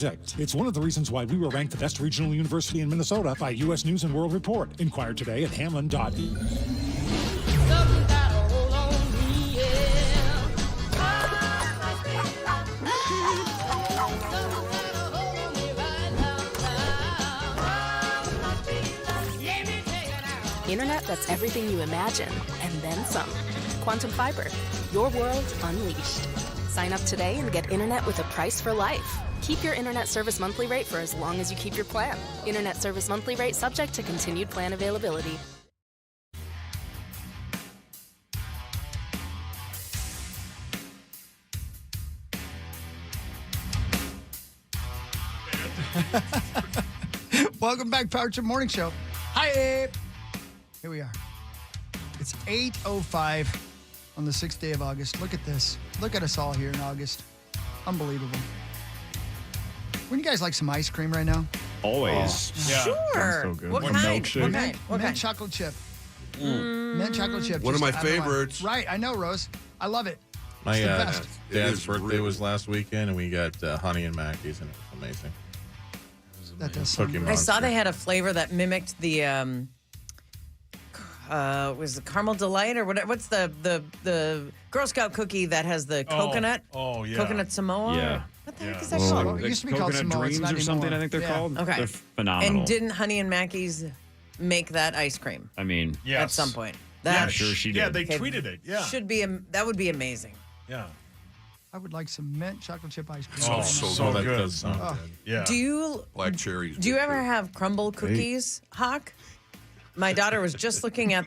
It's one of the reasons why we were ranked the best regional university in Minnesota by U.S. News and World Report. Inquire today at hamlin.edu. Internet that's everything you imagine, and then some. Quantum Fiber, your world unleashed. Sign up today and get internet with a price for life. Keep your internet service monthly rate for as long as you keep your plan. Internet service monthly rate subject to continued plan availability. Welcome back, Power Trip Morning Show. Hi, Abe. Here we are. It's 8:05 on the 6th day of August. Look at this. Look at us all here in August. Unbelievable. Wouldn't you guys like some ice cream right now? Always. Oh, yeah. Sure. So good. What Or kind? milkshake. What kind? What Mint kind? chocolate chip. Mint chocolate chip. One of my I don't know why. favorites. Right, I know, Rose. I love it. My It's the best. It dad's is birthday really- was last weekend, and we got honey and Mackies, and it was amazing. That does Cookie sound I saw Monster. they had a flavor that mimicked the was the caramel delight or whatever. What's the Girl Scout cookie that has the coconut? Oh, yeah. Coconut Samoa. Yeah. What the heck Yeah. is that Oh, called? it used to be called Coconut Samoa. It's Dreams not or something, anymore. I think they're Yeah. called. Okay. They're phenomenal. And didn't Honey and Mackie's make that ice cream I mean, Yes. at some point? Yeah, That I'm sure she Yeah, did. they Okay. tweeted it. Yeah. should be that would be amazing. Yeah. I would like some mint chocolate chip ice cream. Oh, right so now. that good. does sound Oh. good. Yeah. Do you Black cherries. do you ever have crumble cookies, Hawk? My daughter was just looking at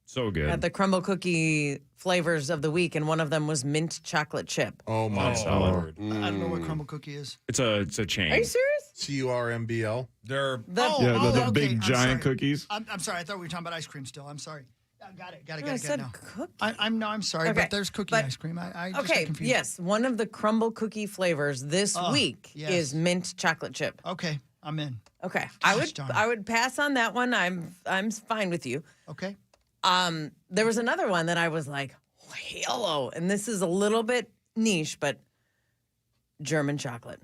So good. the crumble cookie flavors of the week, and one of them was mint chocolate chip. Oh, my solid. Lord. I don't know what crumble cookie is. It's a chain. Are you serious? CURMBL. They're The, Yeah, the okay, big I'm giant sorry. cookies. I'm sorry. I thought we were talking about ice cream still. I'm sorry. Got it. I said now. cookie. I'm sorry, Okay, but there's cookie but- ice cream. I just got Okay, confused. yes, one of the crumble cookie flavors this week yes. is mint chocolate chip. Okay, I'm in. Okay, Gosh darn. I would pass on that one. I'm fine with you. Okay. There was another one that I was like, hello, and this is a little bit niche, but German chocolate.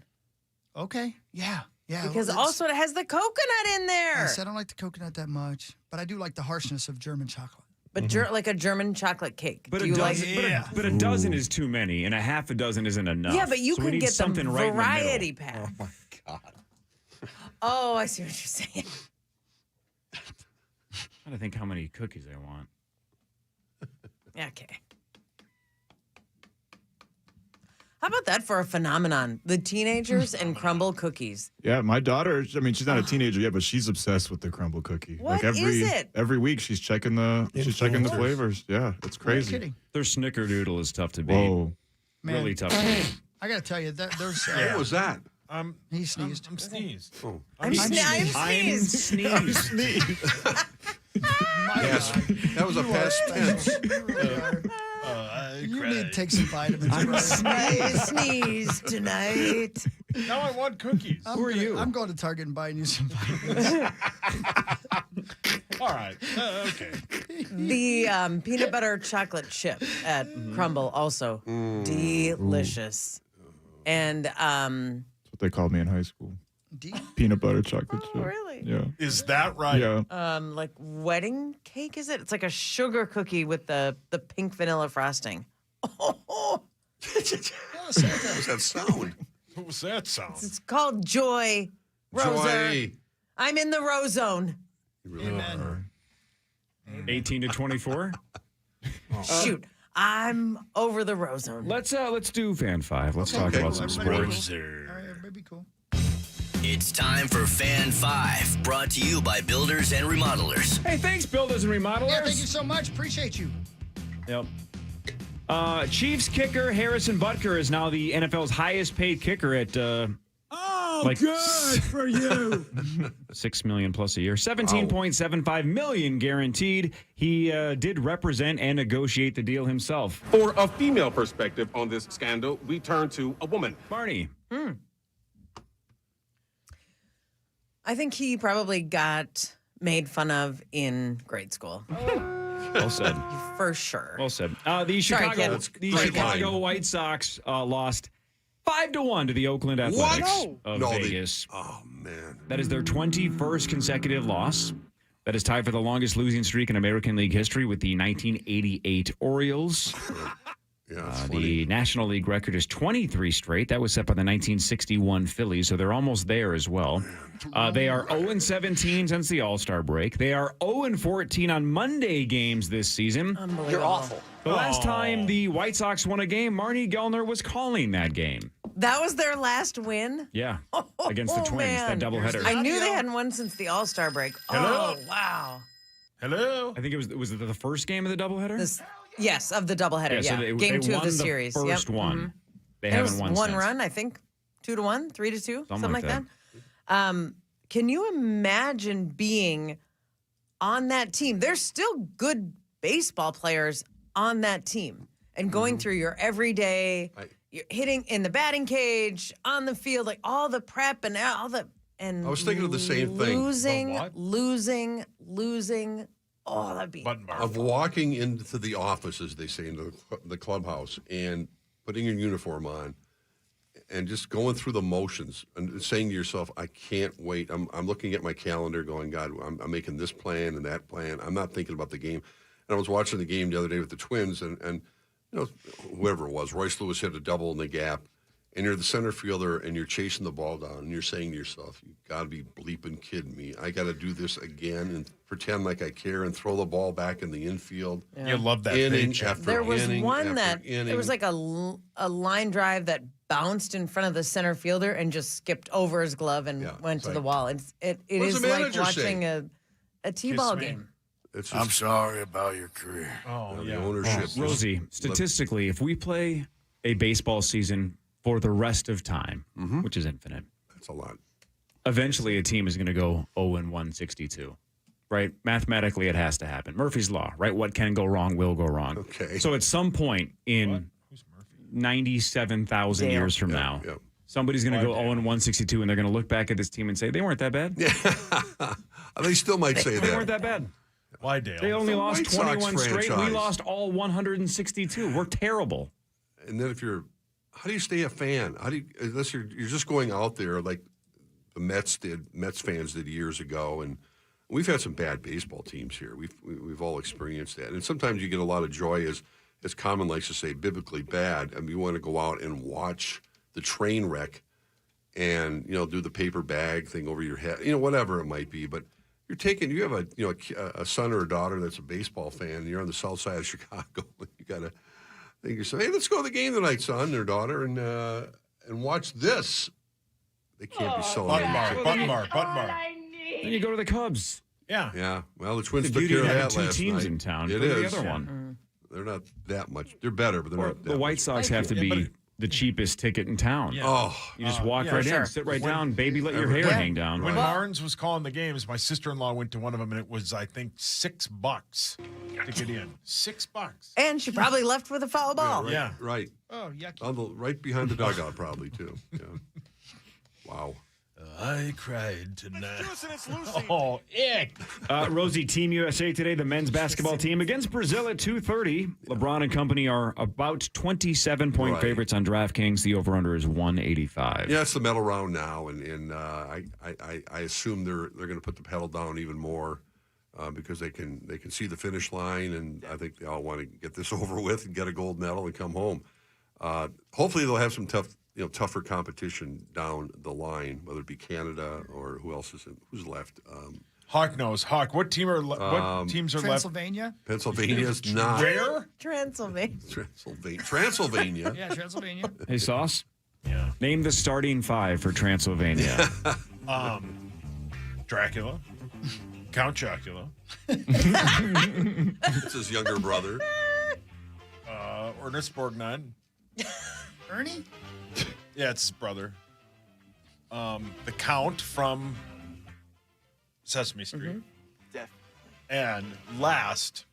Okay. Yeah. Because well, also it has the coconut in there. I don't like the coconut that much, but I do like the harshness of German chocolate. But like a German chocolate cake. But Do a you dozen, like? but, Yeah. but a dozen is too many, and a half a dozen isn't enough. Yeah, but you So we can need get the something right in the middle. variety pack. my God. Oh, I see what you're saying. trying to think how many cookies I want. Okay. How about that for a phenomenon? The teenagers and crumble cookies. Yeah, my daughter, I mean, she's not a teenager yet, but she's obsessed with the crumble cookie. What like is it? Every week she's checking the Influencers. flavors. Yeah, it's No crazy. kidding. Their snickerdoodle is tough to beat. Whoa. Man. Really tough to beat. I got to tell you, there's. What was that? He sneezed. I'm sneezed. Oh. I'm sneezed. Yes. That was a past tense. You need to take some vitamins. bro. I sneeze tonight. Now I want cookies. Who are you? I'm going to Target and buying you some vitamins. All right. Okay. The peanut butter chocolate chip at Crumble also delicious. And That's what they called me in high school. Peanut butter chocolate chip. really? Yeah. Is that right? Yeah. like wedding cake, is it? It's like a sugar cookie with the pink vanilla frosting. Oh, What was that sound? What was that sound? it's called Joy. Rosa. Joy. I'm in the Rose Zone. You really are. 18 to 24. Shoot, I'm over the Rose Zone. Let's do fan 5. Let's talk Okay, about cool. some Everybody sports. All right, everybody be cool. It's time for Fan 5, brought to you by Builders and Remodelers. Hey, thanks, builders and remodelers. Yeah, thank you so much. Appreciate you. Yep. Chiefs kicker Harrison Butker is now the NFL's highest paid kicker at Good for you. $6 million plus a year, $17.75 million guaranteed. He did represent and negotiate the deal himself. For a female perspective on this scandal, we turn to a woman. Barney. I think he probably got made fun of in grade school. Well said. For sure. Well said. The Sorry, Chicago, kid. the Sorry, Chicago kid. White Sox lost 5-1 to the Oakland Athletics of Vegas. Oh, man. That is their 21st consecutive loss. That is tied for the longest losing streak in American League history with the 1988 Orioles. The National League record is 23 straight. That was set by the 1961 Phillies, so they're almost there as well. They are 0-17 since the All-Star break. They are 0-14 on Monday games this season. You're awful. The last time the White Sox won a game, Marnie Gellner was calling that game. That was their last win? Yeah, against the Twins, man. that doubleheader. I knew they hadn't won since the All-Star break. Hello? Oh, wow. Hello? I think it was it the first game of the doubleheader? Yes, of the doubleheader, so Game 2 of the won series. First one. Mm-hmm. They There haven't was won one since. run, I think. 2-1, 3-2, something like that. that. Can you imagine being on that team? There's still good baseball players on that team and going through your everyday, you're hitting in the batting cage, on the field, like all the prep and all the. And I was thinking of the same thing. Losing. Oh, that'd be of walking into the office, as they say, into the clubhouse, and putting your uniform on, and just going through the motions and saying to yourself, "I can't wait." I'm looking at my calendar, going, "God, I'm making this plan and that plan." I'm not thinking about the game. And I was watching the game the other day with the Twins, and you know, whoever it was, Royce Lewis hit a double in the gap. And you're the center fielder, and you're chasing the ball down, and you're saying to yourself, "You got to be bleeping kidding me! I got to do this again and pretend like I care and throw the ball back in the infield." Yeah. You love that inning paycheck. after There was inning one after that inning. there was like a line drive that bounced in front of the center fielder and just skipped over his glove and went to the wall. It What is does the like manager watching say? a T-ball game. It's I'm sorry about your career. Oh, the ownership. Rosie, statistically, if we play a baseball season for the rest of time, which is infinite, that's a lot. Eventually, a team is going to go 0-162, right? Mathematically, it has to happen. Murphy's Law, right? What can go wrong will go wrong. Okay. So at some point in 97,000 years from now, somebody's going to go 0-162, and they're going to look back at this team and say, they weren't that bad. Yeah. They still might say They that. weren't that bad. Why, Dale? They only lost White Sox 21 straight. We franchise. lost all 162. We're terrible. And then how do you stay a fan? Unless you're just going out there like the Mets fans did years ago, and we've had some bad baseball teams here. We've all experienced that, and sometimes you get a lot of joy, as Common likes to say, biblically bad. I mean, you want to go out and watch the train wreck, and do the paper bag thing over your head, whatever it might be, but. You have a son or a daughter that's a baseball fan, and you're on the south side of Chicago. You got to think to yourself, hey, let's go to the game tonight, son or daughter, and watch this. They can't be selling Button mark. Then you go to the Cubs. Yeah. Yeah. Well, the Twins The took beauty care of of having that two last teams night. in town. It Go to is. the other one. They're not that much. They're better, but they're not that The White much. Sox have to be the cheapest ticket in town. Yeah. Oh, You just walk right in, sit right down, baby, let your hair hang down. When Barnes was calling the games, my sister-in-law went to one of them, and it was, I think, $6 to get in. $6. And she probably left with a foul ball. Yeah. Right. Oh, yucky. Right behind the dugout, probably, too. Yeah. Wow. I cried tonight. Oh, ick. Rosie, Team USA today, the men's basketball team against Brazil at 2:30. LeBron and company are about 27-point favorites on DraftKings. The over/under is 185. Yeah, it's the medal round now, and I assume they're going to put the pedal down even more because they can see the finish line, and I think they all want to get this over with and get a gold medal and come home. Hopefully, they'll have some tougher competition down the line, whether it be Canada or who's left. Hawk knows. Hawk, what teams are left? Transylvania? Pennsylvania's not. Where? Transylvania. Transylvania. Yeah, Transylvania. Hey, Sauce? Yeah. Name the starting five for Transylvania. Dracula. Count Chocula. It's his younger brother. Ernest Borgnine. Ernie? Yeah, it's his brother. The Count from Sesame Street. And last,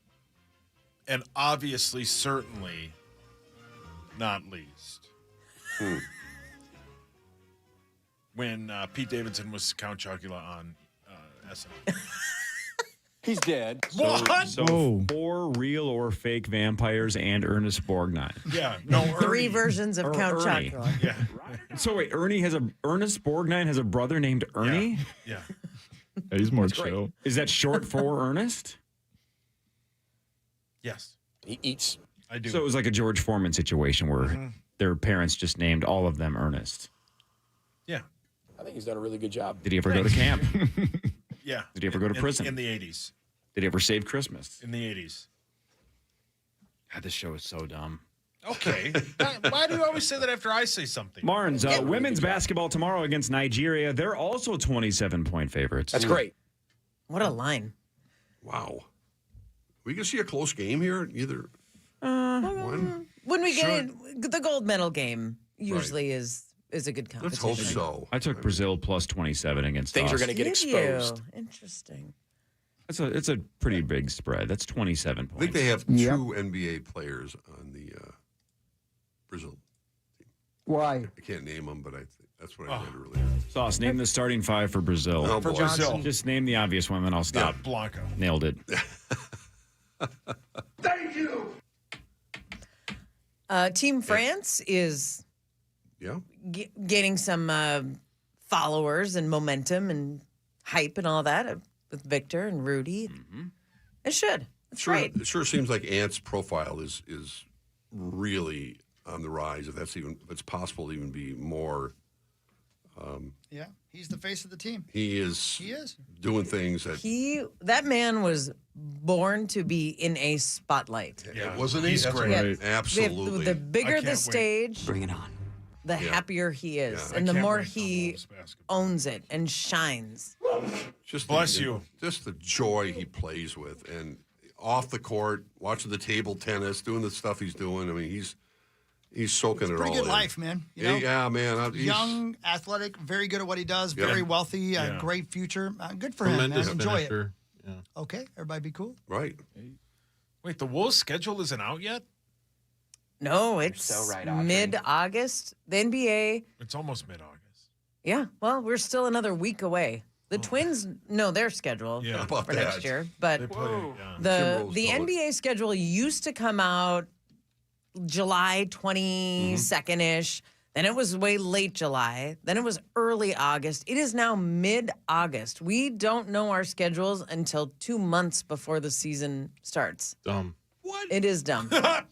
and obviously, certainly not least, when Pete Davidson was Count Chocula on SNL. He's dead. What? So 4 real or fake vampires and Ernest Borgnine. Yeah, no, 3 versions of Count Ernie. Chocula. Yeah, So wait, Ernest Borgnine has a brother named Ernie? yeah. Yeah, he's more chill. Is that short for Ernest? Yes, He eats. I do. So it was like a George Foreman situation where their parents just named all of them Ernest. Yeah, I think he's done a really good job. Did he ever go to camp? yeah. Did he ever go to prison? In the 80s. Did he ever save Christmas? In the 80s. God, this show is so dumb. Okay. Why do you always say that after I say something? Marnes, women's basketball tomorrow against Nigeria. They're also 27-point favorites. That's great. What a line. Wow. We can see a close game here. Either one. When we get in, the gold medal game usually is a good Let's competition. hope so. I took Brazil plus 27 against Things us. are going to get Did exposed. you? Interesting. It's a pretty big spread. That's 27 points. I think they have 2 NBA players on the Brazil. Why? I can't name them, but that's what I read earlier. Sauce, name the starting 5 for Brazil. Oh, For boy. Brazil. Just name the obvious one, then I'll stop. Blanco. Nailed it. Thank you. Team France is Yeah. gaining some followers and momentum and hype and all that with Victor and Rudy. It should. It's right. It sure seems like Ant's profile is really on the rise. If it's possible to even be more. Yeah, he's the face of the team. He is doing things that That man was born to be in a spotlight. Yeah, wasn't he? He's That's great. right. Absolutely. The bigger I the can't wait. stage, Bring it on. the happier he is, Yeah. and I the can't more wait for he Wolves basketball. owns it and shines. Just Bless you. Just the joy he plays with, and off the court, watching the table tennis, doing the stuff he's doing. I mean, he's soaking it all Pretty good in. life, man. You know? Yeah, man. He's Young, athletic, very good at what he does, Yeah. very wealthy, Yeah. great future. Good for him, man. Tremendous Enjoy it. finisher. Yeah. Okay, everybody be cool. right. Wait, the Wolves' schedule isn't out yet? No, it's so right, Audrey. mid-August. The NBA, It's almost mid-August. yeah, well, we're still another week away. The Twins know their schedule Yeah. How about for that? next year, but They play. Yeah. the Timberwolves the know it. NBA schedule used to come out July 22nd-ish. Then it was way late July. Then it was early August. It is now mid-August. We don't know our schedules until 2 months before the season starts. Dumb. What? It is dumb. I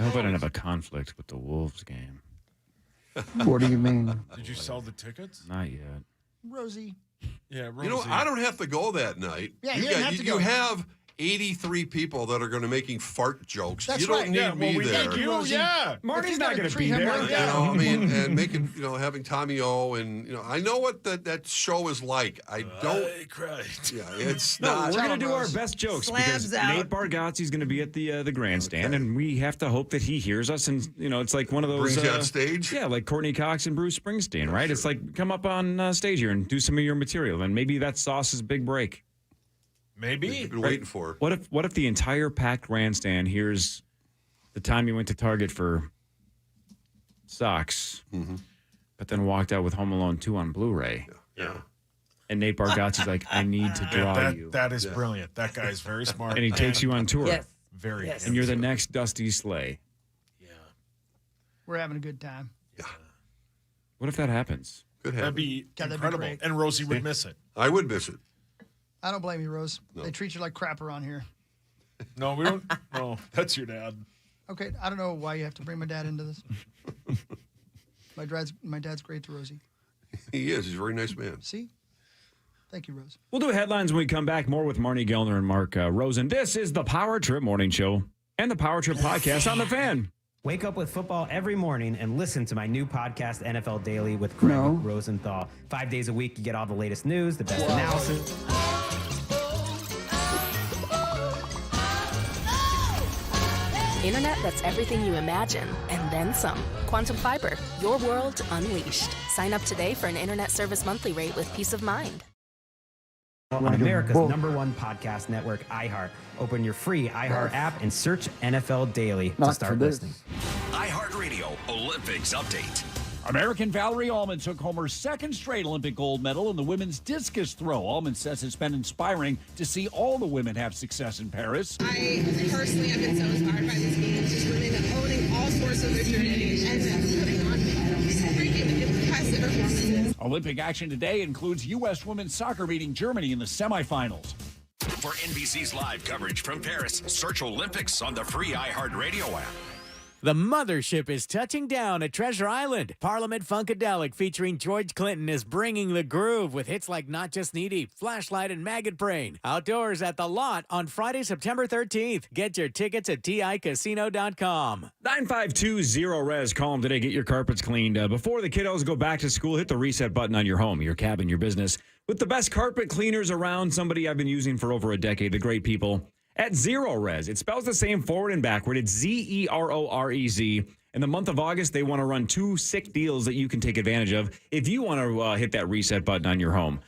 hope I don't have a conflict with the Wolves game. What do you mean? Did you sell the tickets? Not yet. Rosie. Yeah, Rosie. You know, I don't have to go that night. Yeah, you didn't have to you go. have 83 people that are going to making fart jokes. That's you don't right. need Yeah, me well, we there. thank you. Rosie. Yeah. Marty's you not gotta going to treat be him there. like You that. know, I mean, and making, having Tommy O and, I know what that show is like. I don't. I cried. Yeah, it's No, not. we're going him, to do our Rose. best jokes Slabs because out. Nate Bargatze's going to be at the grandstand, and we have to hope that he hears us. And it's like one of those Brings you on stage? Yeah, like Courtney Cox and Bruce Springsteen, right? It's like come up on stage here and do some of your material, and maybe that's Sauce's big break. Maybe. You've been waiting for. What if the entire packed grandstand hears the time you went to Target for socks, but then walked out with Home Alone 2 on Blu-ray, Yeah. and Nate Bargatze's like, I need to draw you, That is brilliant. That guy's very smart. and he takes you on tour, Yes. Very Yes. and you're the next Dusty Slay. Yeah. We're having a good time. What if that happens? Good That'd happen. be that'd be incredible. great. And Rosie would miss it. I would miss it. I don't blame you, Rose. They treat you like crap around here. No, we don't. No, that's your dad. Okay, I don't know why you have to bring my dad into this. My dad's great to Rosie. He is. He's a very nice man. See? Thank you, Rose. We'll do headlines when we come back. More with Marnie Gellner and Mark Rosen. This is the Power Trip Morning Show and the Power Trip Podcast on The Fan. Wake up with football every morning and listen to my new podcast, NFL Daily, with Craig Rosenthal. 5 days a week, you get all the latest news, the best analysis. Internet that's everything you imagine, and then some. Quantum Fiber, your world unleashed. Sign up today for an internet service monthly rate with peace of mind. On America's #1 podcast network, iHeart. Open your free iHeart app and search NFL Daily to start listening. iHeartRadio Olympics Update. American Valerie Allman took home her second straight Olympic gold medal in the women's discus throw. Allman says it's been inspiring to see all the women have success in Paris. I personally have been so inspired by these games, just women owning all sorts of victories and then putting on freaking impressive performances. Olympic action today includes U.S. women's soccer beating Germany in the semifinals. For NBC's live coverage from Paris, search Olympics on the free iHeartRadio app. The mothership is touching down at Treasure Island. Parliament Funkadelic featuring George Clinton is bringing the groove with hits like Not Just Needy, Flashlight, and Maggot Brain. Outdoors at The Lot on Friday, September 13th. Get your tickets at TICasino.com. 9520-RES. Call them today. Get your carpets cleaned. Before the kiddos go back to school, hit the reset button on your home, your cabin, your business. With the best carpet cleaners around, somebody I've been using for over a decade, the great people at Zero Res. It spells the same forward and backward. It's ZEROREZ. In the month of August, they want to run 2 sick deals that you can take advantage of if you want to hit that reset button on your home.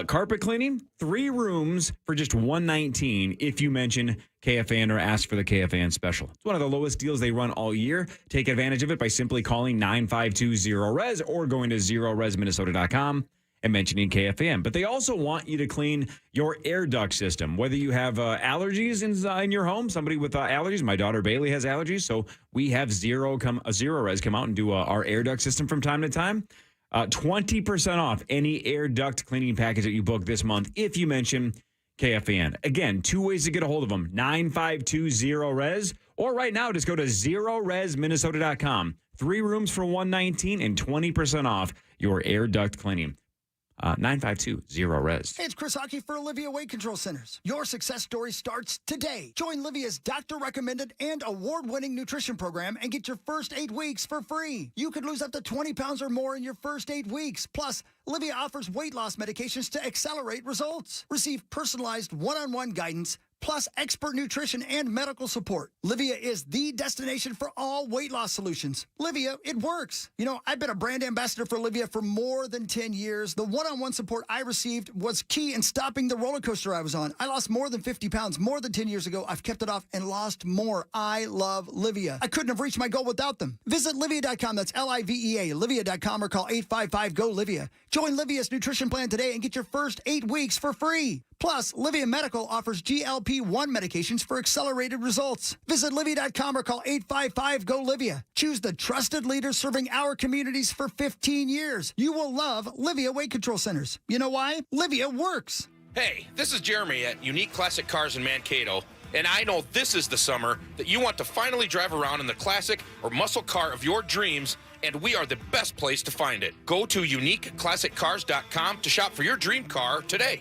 Carpet cleaning, 3 rooms for just $119 if you mention KFAN or ask for the KFAN special. It's one of the lowest deals they run all year. Take advantage of it by simply calling 9520-RES or going to zeroresminnesota.com. and mentioning KFAN. But they also want you to clean your air duct system, whether you have allergies in your home, somebody with allergies. My daughter Bailey has allergies, so we have Zero Res come out and do our air duct system from time to time. 20% off any air duct cleaning package that you book this month if you mention KFAN. Again, 2 ways to get a hold of them, 9520-RES, or right now just go to zeroresminnesota.com. 3 rooms for $119 and 20% off your air duct cleaning. 9520-RES. Hey, it's Chris Hockey for Olivia Weight Control Centers. Your success story starts today. Join Livia's doctor-recommended and award-winning nutrition program and get your first 8 weeks for free. You could lose up to 20 pounds or more in your first 8 weeks. Plus, Livia offers weight loss medications to accelerate results. Receive personalized one-on-one guidance, plus expert nutrition and medical support. Livia is the destination for all weight loss solutions. Livia, it works. You know, I've been a brand ambassador for Livia for more than 10 years. The one-on-one support I received was key in stopping the roller coaster I was on. I lost more than 50 pounds more than 10 years ago. I've kept it off and lost more. I love Livia. I couldn't have reached my goal without them. Visit Livia.com. That's Livea. Livia.com or call 855-GO-LIVIA. Join Livia's nutrition plan today and get your first 8 weeks for free. Plus, Livia Medical offers GLP-1 medications for accelerated results. Visit Livia.com or call 855-GO-LIVIA. Choose the trusted leaders serving our communities for 15 years. You will love Livia Weight Control Centers. You know why? Livia works. Hey, this is Jeremy at Unique Classic Cars in Mankato, and I know this is the summer that you want to finally drive around in the classic or muscle car of your dreams, and we are the best place to find it. Go to uniqueclassiccars.com to shop for your dream car today.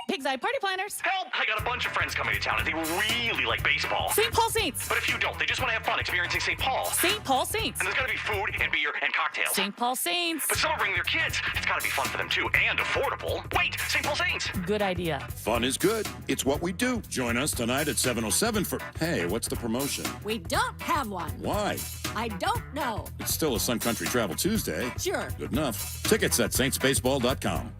Pig's Eye Party Planners. Help! I got a bunch of friends coming to town and they really like baseball. St. Paul Saints. But if you don't, they just want to have fun experiencing St. Paul. St. Paul Saints. And there's got to be food and beer and cocktails. St. Paul Saints. But some are bringing their kids. It's got to be fun for them too and affordable. Wait, St. Paul Saints. Good idea. Fun is good. It's what we do. Join us tonight at 7:07 for... Hey, what's the promotion? We don't have one. Why? I don't know. It's still a Sun Country Travel Tuesday. Sure. Good enough. Tickets at saintsbaseball.com.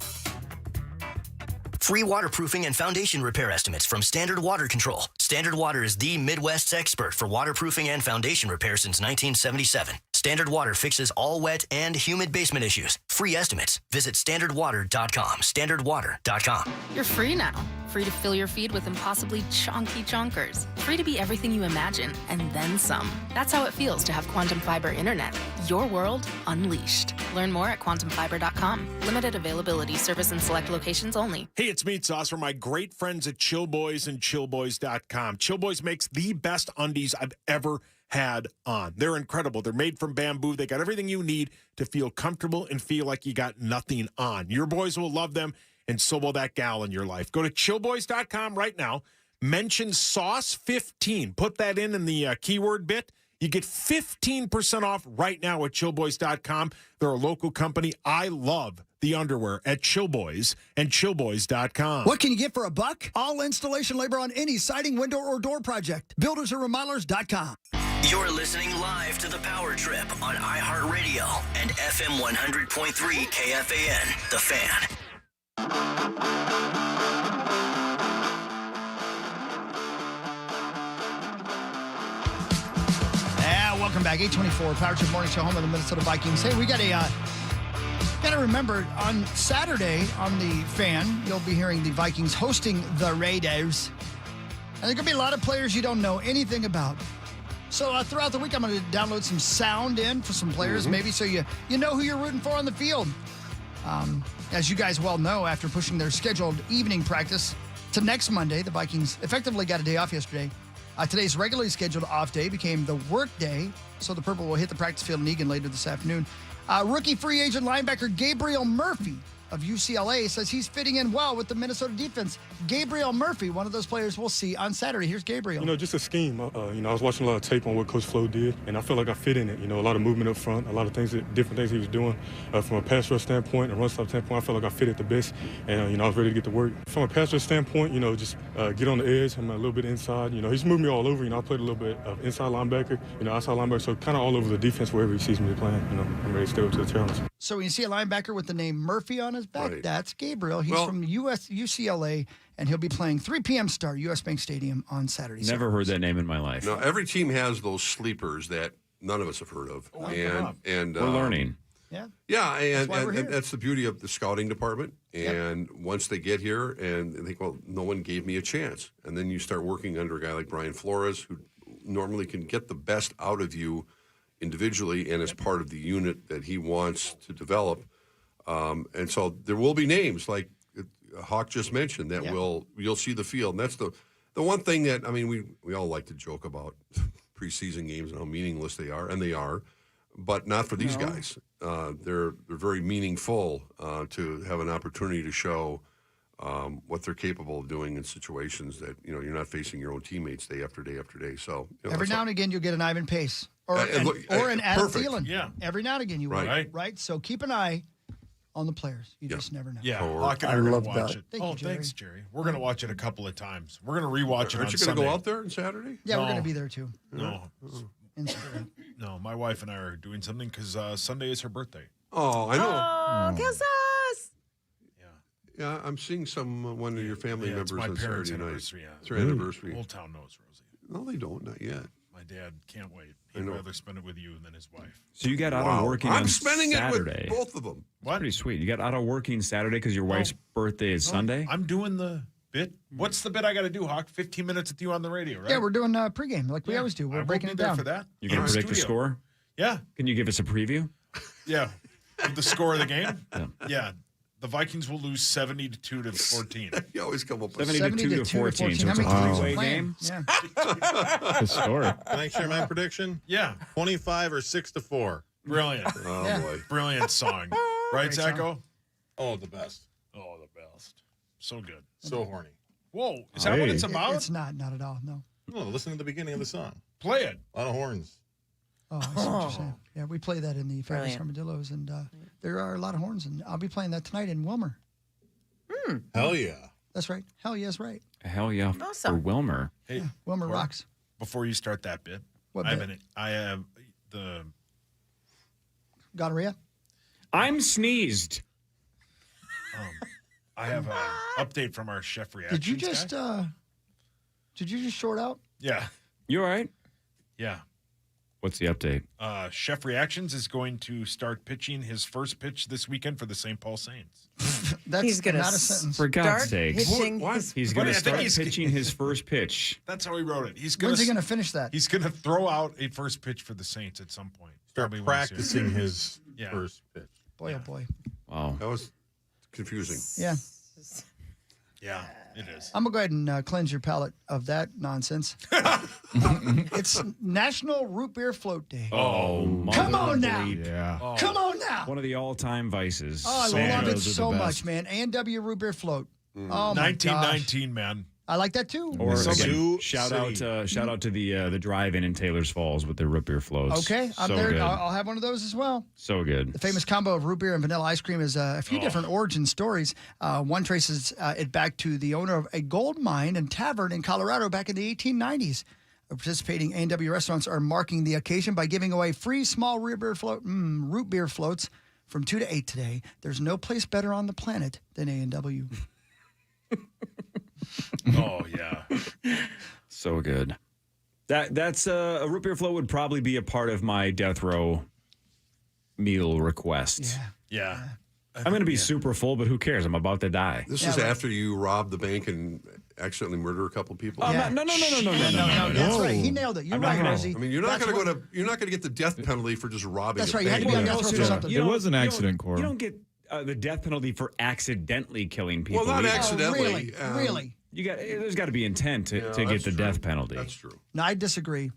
Free waterproofing and foundation repair estimates from Standard Water Control. Standard Water is the Midwest's expert for waterproofing and foundation repair since 1977. Standard Water fixes all wet and humid basement issues. Free estimates. Visit standardwater.com. Standardwater.com. You're free now. Free to fill your feed with impossibly chonky chonkers. Free to be everything you imagine, and then some. That's how it feels to have Quantum Fiber Internet. Your world unleashed. Learn more at quantumfiber.com. Limited availability. Service in select locations only. Hey, it's Meat Sauce from my great friends at Chill Boys and chillboys.com. Chill Boys makes the best undies I've ever had on. They're incredible. They're made from bamboo. They got everything you need to feel comfortable and feel like you got nothing on. Your boys will love them, and so will that gal in your life. Go to chillboys.com right now. Mention sauce15. Put that in the keyword bit. You get 15% off right now at chillboys.com. They're a local company. I love the underwear at Chillboys and chillboys.com. What can you get for $1? All installation labor on any siding, window, or door project. Builders or remodelers.com. You're listening live to The Power Trip on iHeartRadio and FM 100.3 KFAN, The Fan. Welcome back. 824, Power Trip Morning Show, home of the Minnesota Vikings. Hey, we got to remember, on Saturday on the Fan, you'll be hearing the Vikings hosting the Raiders. And there's going to be a lot of players you don't know anything about. So throughout the week, I'm going to download some sound in for some players, maybe so you know who you're rooting for on the field. As you guys well know, after pushing their scheduled evening practice to next Monday, the Vikings effectively got a day off yesterday. Today's regularly scheduled off day became the work day, so the Purple will hit the practice field in Eagan later this afternoon. Rookie free agent linebacker Gabriel Murphy of UCLA says he's fitting in well with the Minnesota defense. Gabriel Murphy, one of those players we'll see on Saturday. Here's Gabriel. Just a scheme. I was watching a lot of tape on what Coach Flo did, and I feel like I fit in it. A lot of movement up front, a lot of things, different things he was doing. From a pass rush standpoint, a run stop standpoint, I feel like I fit it the best, and I was ready to get to work. From a pass rush standpoint, just get on the edge. I'm a little bit inside. He's moved me all over. I played a little bit of inside linebacker, outside linebacker, so kind of all over the defense wherever he sees me playing. I'm ready to step up to the challenge. So when you see a linebacker with the name Murphy on his back, that's Gabriel. He's from UCLA, and he'll be playing 3 p.m. start, U.S. Bank Stadium on Saturday. Never heard that name in my life. No, every team has those sleepers that none of us have heard of. And we're learning. Yeah, and that's the beauty of the scouting department. And once they get here and they think, well, no one gave me a chance. And then you start working under a guy like Brian Flores, who normally can get the best out of you individually and as part of the unit that he wants to develop. And so there will be names like Hawk just mentioned that you'll see the field. And that's the one thing that, we all like to joke about preseason games and how meaningless they are, and they are, but not for these guys. They're very meaningful to have an opportunity to show what they're capable of doing in situations that, you're not facing your own teammates day after day after day. So every now and again, you'll get an Ivan Pace or an Adam Thielen. Yeah. Every now and again, you will. Right? So keep an eye on the players. You just never know. Yeah, Hawk and I are going to watch it. Thanks, Jerry. We're going to watch it a couple of times. We're going to rewatch it on Sunday. Aren't you going to go out there on Saturday? Yeah, we're going to be there too. No. No, my wife and I are doing something because Sunday is her birthday. Oh, I know. Oh, kiss us. Yeah, I'm seeing one of your family members my on parents' Saturday night. anniversary, It's her anniversary. Old Town knows, Rosie. No, they don't. Not yet. My dad can't wait. He'd rather spend it with you than his wife. So you got out of working on spending Saturday. it with both of them. What? That's pretty sweet. You got out of working Saturday because your wife's birthday is Sunday? I'm doing the bit. What's the bit I got to do, Hawk? 15 minutes with you on the radio, right? Yeah, we're doing pregame like we always do. We're breaking it down. For that. You going to predict the score? Yeah. Can you give us a preview? Yeah. The score of the game? Yeah. The Vikings will lose 72 to 14. You always come up with 72 to 14. So it's a three-way game? Yeah. Historic. Can I share my prediction? Yeah. 25 or 6-4. Brilliant. Oh, boy. Brilliant song. Right, Zacho? Oh, the best. Oh, the best. So good. So horny. Whoa. Is that what it's about? It's not at all. No. No, listen to the beginning of the song. Play it. A lot of horns. Oh, I see what you're saying. Yeah, we play that in the Fabulous Armadillos, and there are a lot of horns, and I'll be playing that tonight in Wilmer. Hell yeah. That's right. Hell yes, right. Hell yeah. For Wilmer. Hey, Wilmer Cora, rocks. Before you start that bit, What I bit? have the Gonorrhea? I'm sneezed. I have an update from our chef reactions. Did you just short out? Yeah. You all right? Yeah. What's the update? Chef Reactions is going to start pitching his first pitch this weekend for the St. Paul Saints. That's He's gonna not a sentence. For God's sakes. What? He's going to I think start pitching his first pitch. That's how he wrote it. When's he going to finish that? He's going to throw out a first pitch for the Saints at some point. Start Probably practicing his first pitch. Boy, oh boy. Wow. That was confusing. Yeah. Yeah, it is. I'm going to go ahead and cleanse your palate of that nonsense. It's National Root Beer Float Day. Oh, come on now. Yeah. Oh. Come on now. One of the all-time vices. Oh, I love it so much, man. A&W Root Beer Float. Oh, my 1919, man. I like that too. Or again, shout out to the drive-in in Taylor's Falls with their root beer floats. Okay, I'm so there. Good. I'll have one of those as well. So good. The famous combo of root beer and vanilla ice cream is a few different origin stories. One traces it back to the owner of a gold mine and tavern in Colorado back in the 1890s. Participating A&W restaurants are marking the occasion by giving away free small root beer floats from 2 to 8 today. There's no place better on the planet than A&W. Oh, yeah. So good. That's a root beer float would probably be a part of my death row meal request. Yeah. I'm going to be super full, but who cares? I'm about to die. This is after you rob the bank and accidentally murder a couple people. No. That's right. He nailed it. You're right, Rosie. I mean, you're not going to get the death penalty for just robbing. That's a right. You had bank. to be on death row for something. It was an accident, Cora. You don't get the death penalty for accidentally killing people. Well, not either. accidentally. Really? There's got to be intent to get the death penalty. That's true. No, I disagree.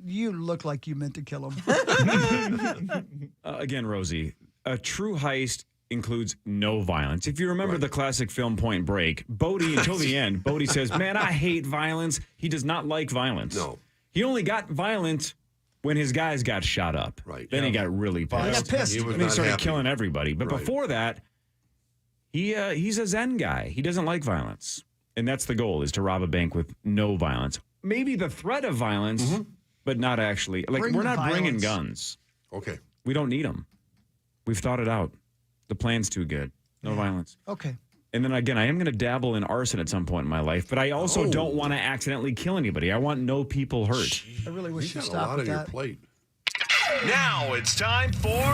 You look like you meant to kill him. Again, Rosie, a true heist includes no violence. If you remember the classic film Point Break, Bodie, until the end, Bodie says, man, I hate violence. He does not like violence. No. He only got violent when his guys got shot up. Right. Then he got really pissed. He got pissed. And he started killing everybody. But before that, he's a Zen guy. He doesn't like violence. And that's the goal, is to rob a bank with no violence. Maybe the threat of violence, but not actually. Like, we're not bringing guns. Okay. We don't need them. We've thought it out. The plan's too good. No violence. Okay. And then again, I am going to dabble in arson at some point in my life, but I also don't want to accidentally kill anybody. I want no people hurt. I really wish you got a stopped lot with on your that. plate. Now it's time for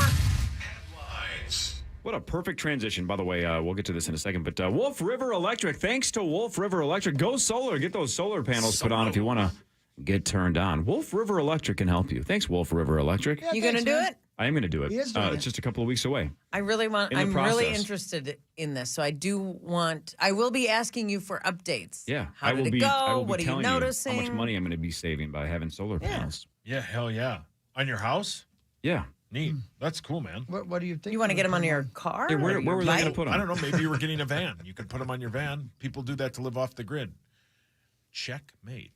headlines. What a perfect transition. By the way, we'll get to this in a second, but Wolf River Electric, thanks to Wolf River Electric, go solar. Get those solar panels put on if you want to get turned on. Wolf River Electric can help you. Thanks, Wolf River Electric. You going to do it? I am going to do it. He is doing it. It's just a couple of weeks away. I'm really interested in this. So I will be asking you for updates. Yeah. How did it go? What are you telling noticing? how much money I'm going to be saving by having solar panels. Yeah, hell yeah. On your house? Yeah. Neat. That's cool, man. What do you think? You want to get them on your car? Yeah, where were they going to put them? I don't know. Maybe you were getting a van. You could put them on your van. People do that to live off the grid. Checkmate.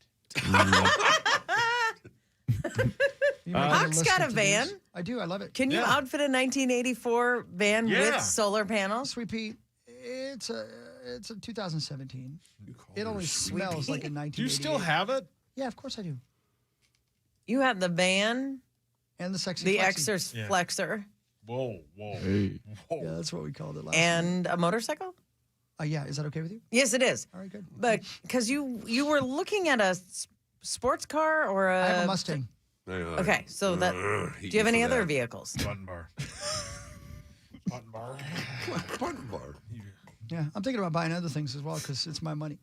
Hawk's got a van. I do. I love it. Can you outfit a 1984 van with solar panels? Sweet Pete, it's a 2017. It only smells like a 1988. Do you still have it? Yeah, of course I do. You have the van and the sexy the flexi. Flexor. Whoa. Hey. Yeah, that's what we called it last And a motorcycle? Yeah, is that okay with you? Yes, it is. All right, good. But because you were looking at a sports car or a... I have a Mustang. Okay, so that... do you have any other vehicles? Button bar. Button bar. Button bar. Yeah, I'm thinking about buying other things as well because it's my money.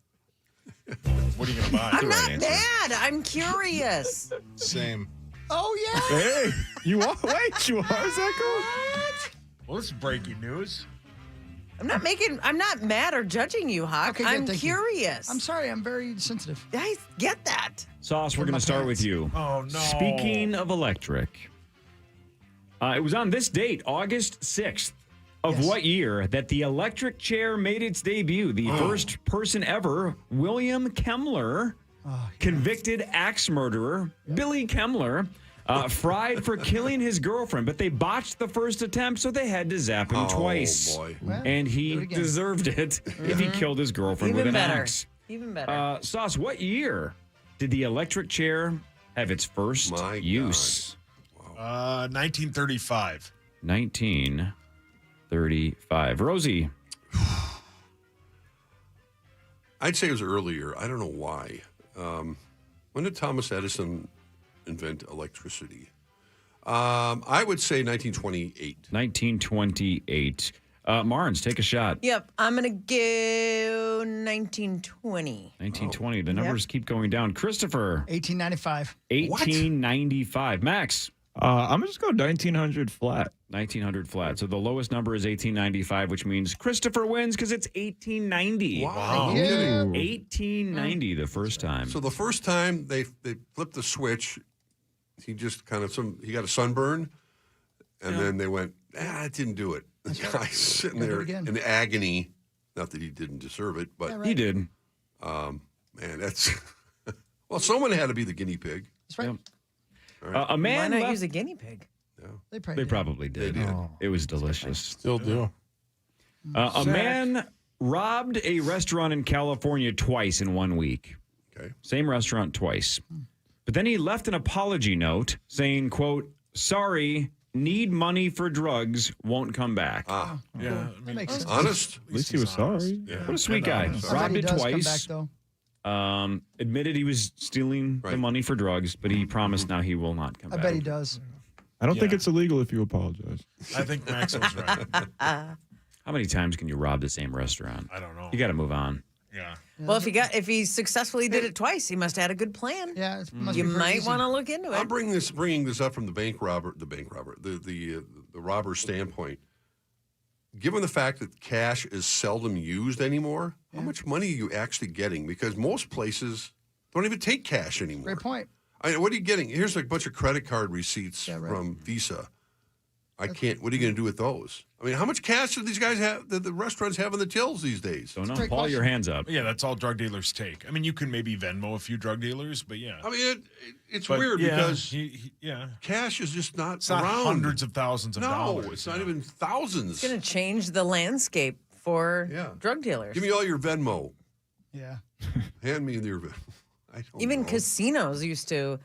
What are you going to buy? I'm not mad. I'm curious. Same. Oh, yeah. Hey, you are? Wait, you are? Is that cool? Well, this is breaking news. I'm not mad or judging you, Hawk. Okay, good, I'm thank you. curious. I'm sorry. I'm very sensitive. I get that. Sauce, we're going to start with you. Oh, no. Speaking of electric, it was on this date, August 6th, of what year that the electric chair made its debut. The first person ever, William Kemmler, convicted axe murderer, Billy Kemmler, fried for killing his girlfriend, but they botched the first attempt, so they had to zap him twice. Boy. Well, And do he it again. deserved it if he killed his girlfriend with an axe. Even better. Sauce, what year did the electric chair have its first use? 1935. 1935. Rosie. I'd say it was earlier. I don't know why. When did Thomas Edison invent electricity? I would say 1928. 1928. Marnes, take a shot. Yep, I'm going to go 1920. 1920. The numbers keep going down. Christopher. 1895. 1895. Max. I'm going to just go 1900 flat. 1900 flat. So the lowest number is 1895, which means Christopher wins because it's 1890. Wow. Yeah. 1890 the first time. So the first time they flipped the switch, he just kind of he got a sunburn, and then they went, it didn't do it. The guy's sitting there in agony. Not that he didn't deserve it, but he did. Man, that's well. Someone had to be the guinea pig. That's right. Yep. Right. A man Why not left- use a guinea pig? They probably did. They did. It was delicious. Still do. A man robbed a restaurant in California twice in 1 week. Okay. Same restaurant twice. But then he left an apology note saying, quote, sorry, need money for drugs, won't come back. Ah. Yeah. That makes sense. Honest. At least he was sorry. Yeah. What a sweet guy. Honest. Robbed Somebody it does twice. come back, though. Admitted he was stealing the money for drugs, but he promised now he will not come I back. bet he does. I don't think it's illegal if you apologize. I think Max was right. How many times can you rob the same restaurant? I don't know. You got to move on. Yeah. Well, if he successfully did it twice, he must have had a good plan. Yeah, you might want to look into it. I'm bringing this up from the robber standpoint. Given the fact that cash is seldom used anymore, how much money are you actually getting? Because most places don't even take cash anymore. Great point. What are you getting? Here's a bunch of credit card receipts from Visa. What are you going to do with those? I mean, how much cash do these guys have, the restaurants have in the tills these days? Don't know. Paul, your hands up. Yeah, that's all drug dealers take. I mean, you can maybe Venmo a few drug dealers, but yeah. I mean, it's weird because cash is just not It's not around. hundreds of thousands of dollars. No, it's not even thousands. It's going to change the landscape for drug dealers. Give me all your Venmo. Yeah. Hand me your Venmo. Even casinos used to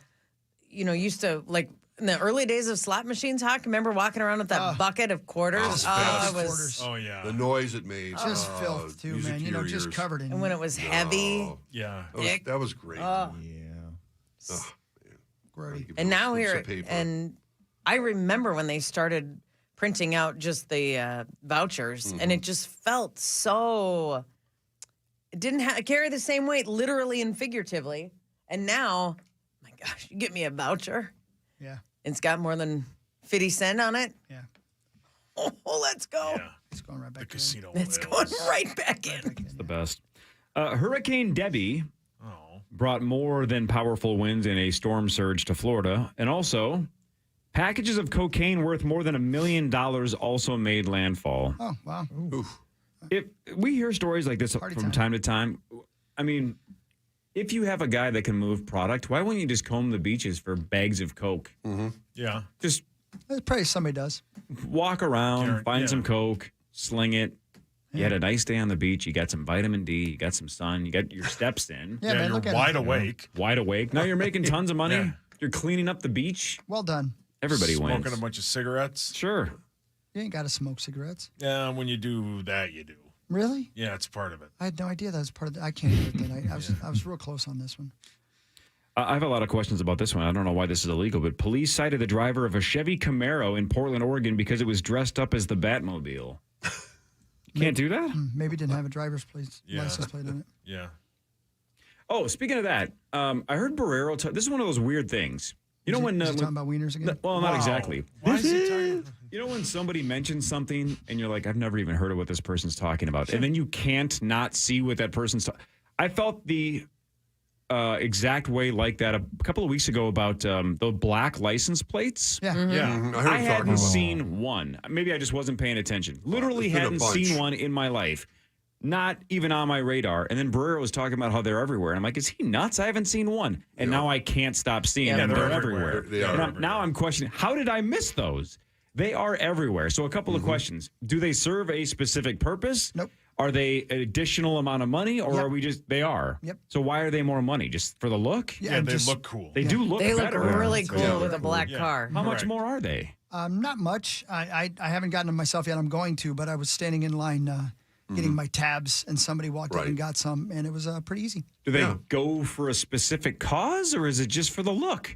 like in the early days of slot machines, Hawk, remember walking around with that bucket of quarters? The noise it made. Just filth, too, man. Just covered in. And when it was heavy. Yeah. That was great. Grody. And now and I remember when they started printing out just the vouchers, and it just felt so. It didn't carry the same weight, literally and figuratively. And now, my gosh, you get me a voucher. Yeah. It's got more than 50 cents on it. Yeah. Oh, let's go. Yeah. It's going right back in. Casino. It's going right back in. It's the best. Hurricane Debbie brought more than powerful winds and a storm surge to Florida. And also, packages of cocaine worth more than $1 million also made landfall. Oh, wow. If we hear stories like this from time to time, I mean, if you have a guy that can move product, why wouldn't you just comb the beaches for bags of coke? Mm-hmm. Yeah. Just probably somebody does. Walk around, find some coke, sling it. You had a nice day on the beach. You got some vitamin D. You got some sun. You got your steps in. Yeah, man, you're wide awake. Wide awake. Now you're making tons of money. Yeah. You're cleaning up the beach. Well done. Everybody Smoking wins. a bunch of cigarettes. Sure. You ain't got to smoke cigarettes. Yeah, when you do that, you do. Really? Yeah, it's part of it. I had no idea that was part of the. I can't do it then. I was real close on this one. I have a lot of questions about this one. I don't know why this is illegal, but police cited the driver of a Chevy Camaro in Portland, Oregon, because it was dressed up as the Batmobile. You can't do that? Maybe it didn't have a driver's license plate on it. Yeah. Oh, speaking of that, I heard Barrero. This is one of those weird things. You know when Is he talking about wieners again? Well, not exactly. Why is he talking? You know when somebody mentions something and you're like, I've never even heard of what this person's talking about, and then you can't not see what that person's talking. I felt the exact way like that a couple of weeks ago about the black license plates. Yeah. Yeah. I hadn't seen one. Maybe I just wasn't paying attention. Literally there's been a hadn't bunch. seen one in my life. Not even on my radar. And then Barrero was talking about how they're everywhere. And I'm like, is he nuts? I haven't seen one. And now I can't stop seeing them. They're everywhere. They are everywhere. Now I'm questioning, how did I miss those? They are everywhere. So a couple of questions. Do they serve a specific purpose? Nope. Are they an additional amount of money, or are we just, they are? Yep. So why are they more money? Just for the look? Yeah, they look cool. They do look They look better. really cool with a black Yeah. car. How much Correct. more are they? Not much. I haven't gotten them myself yet. I'm going to, but I was standing in line getting my tabs, and somebody walked up and got some, and it was pretty easy. Do they go for a specific cause, or is it just for the look?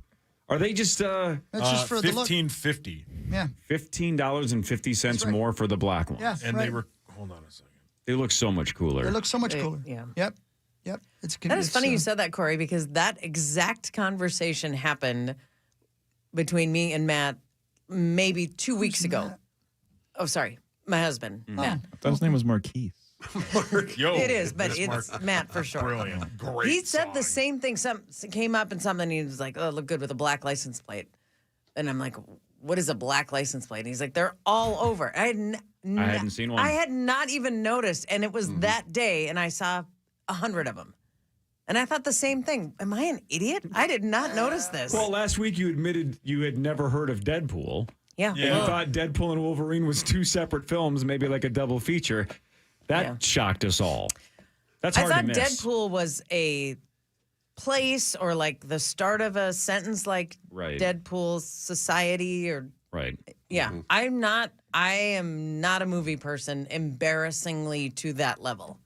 Are they just That's just for the look. $15.50. Yeah. $15.50 right. more for the black one? Yeah. And right. they were, hold on a second. They look so much cooler. They look so much cooler. Yeah. Yep. That is funny you said that, Corey, because that exact conversation happened between me and Matt maybe 2 weeks ago. Matt? Oh, sorry. My husband, Matt. I thought his name was Marquise. Yo, It is, but that's it's Matt for sure. Brilliant. Great. He said the song. same thing. Some came up and something. He was like, "Oh, look good with a black license plate." And I'm like, "What is a black license plate?" And he's like, "They're all over." I hadn't seen one. I had not even noticed, and it was that day, and I saw 100 of them. And I thought the same thing. Am I an idiot? I did not notice this. Well, last week you admitted you had never heard of Deadpool. Yeah. And you thought Deadpool and Wolverine was two separate films, maybe like a double feature. That shocked us all. That's I hard thought to miss. Deadpool was a place or like the start of a sentence like Deadpool Society or Right. yeah. I am not a movie person, embarrassingly to that level.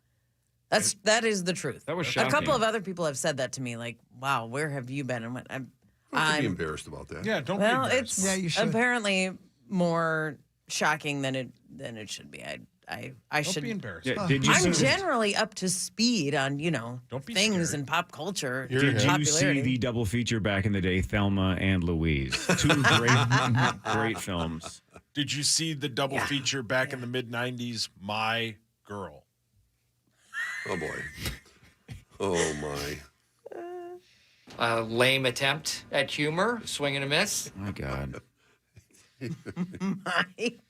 That is the truth. That was A shocking. couple of other people have said that to me, like, "Wow, where have you been?" And Don't be embarrassed about that. Yeah, don't well, be embarrassed. it's you should. apparently more shocking than it should be. I should be embarrassed. Yeah, did you I'm see- generally up to speed on Don't be things scared. and pop culture. Did you see popularity. the double feature back in the day, Thelma and Louise? Two great films. Did you see the double feature back in the mid-'90s, My Girl? Oh, boy. Oh, my. A lame attempt at humor, swing and a miss. My God. My